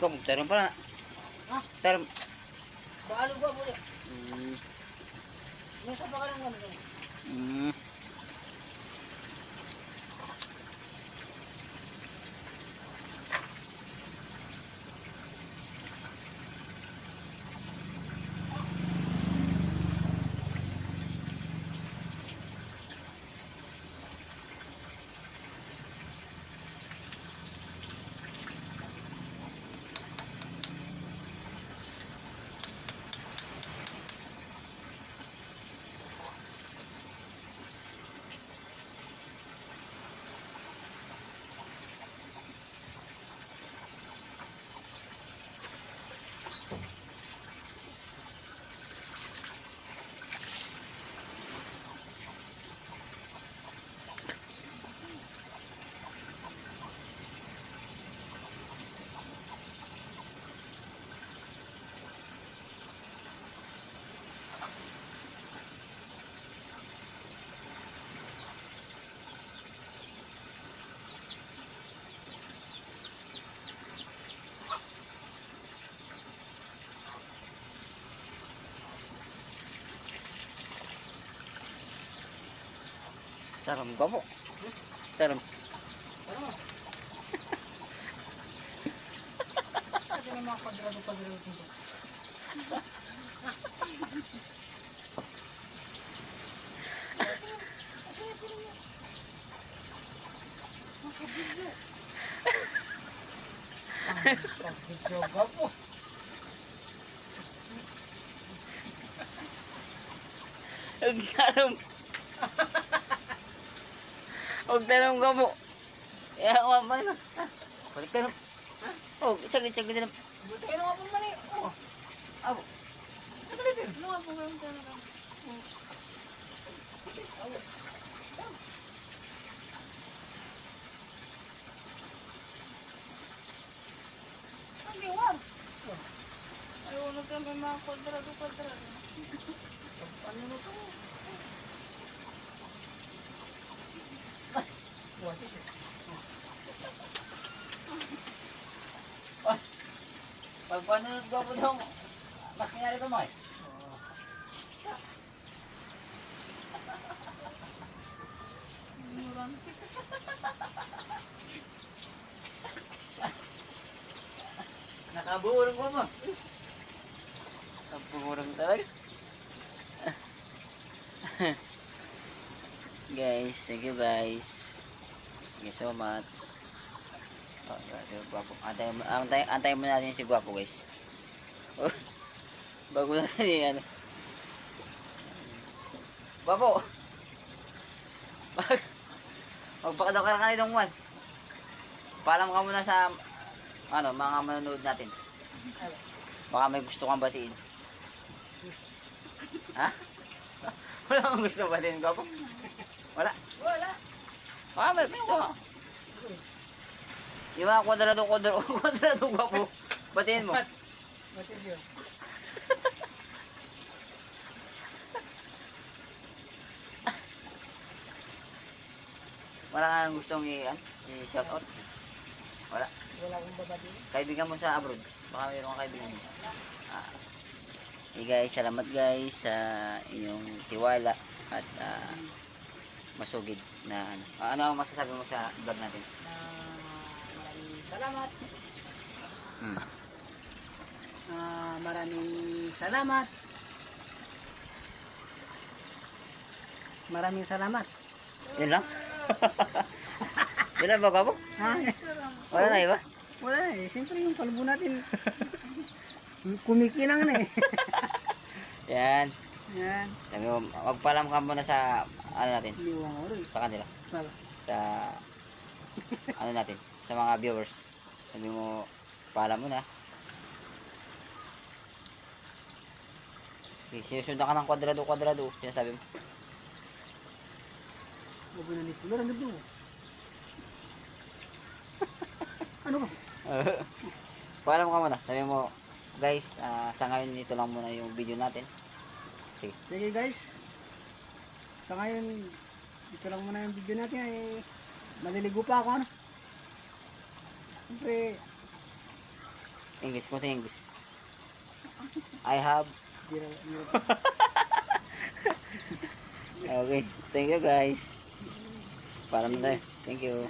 Kamu tarum pala. Ha? Tarum. Baalog ba muli? May sa pa ka lang gano'n. Tarum kamu. Tarum. Ano? Kasi may mga kwadrado dito. Video ka po. Tarum. Huwag tarum kamu. Ya, apa na? Balik tarum. Oh, saglit din. Buti kayo nga po mali. Oo. Abo. Saglit din. Ano nga po kayo talaga? Hindi, wag. Ayaw na tayo may mga kwadrado. Ano na ito? What is it? Pag panood ko po daw, mas nangyari ko mo eh. Nakaburong ko mo. Nakaburong talaga. Guys, thank you guys. Thank you so much. Oh, Guwapo. Antayin mo natin si Guwapo guys. Oh, bago natin yan. Guwapo! Magpakadaw ka kanina ng one. Paalam ka muna sa mga manonood natin. Baka may gusto kang batiin. Ha? Wala kang gusto batiin, Guwapo? Wala? Baka may gusto. Yung mga kwadrado Guwapo, batiin mo. Batiin yun. Wala kang gustong i-shout out? Wala. Wala akong babatiin. Kaibigan mo sa abroad. Baka mayroon kang kaibigan mo. Guys, salamat guys sa inyong tiwala at masugid na ano ang masasabi mo sa vlog natin? Maraming salamat. Maraming salamat. Yun lang? Yun lang ba, Guwapo? Ha? Wala na iba? Wala eh. Siyempre yung kalbo natin kumikinang na eh. Yan. Yan. Sabi mo, magpalam ka muna sa natin. Liwang oro eh. Sa kanila. Wala. Sa natin. Sa mga viewers. Sabi mo, paalam mo na. Sinusundan ka ng kwadrado. Sinasabi mo. Huwag na nito. Laro na doon. Ano ba? Paalam ka muna. Sabi mo, guys, sa ngayon ito lang muna yung video natin. Sige. Sige guys. Sa ngayon, ito lang muna yung video natin ay maliligo pa ako ano. Siyempre, English, kunti English. I have. Okay, thank you guys. Para na tayo. Thank you.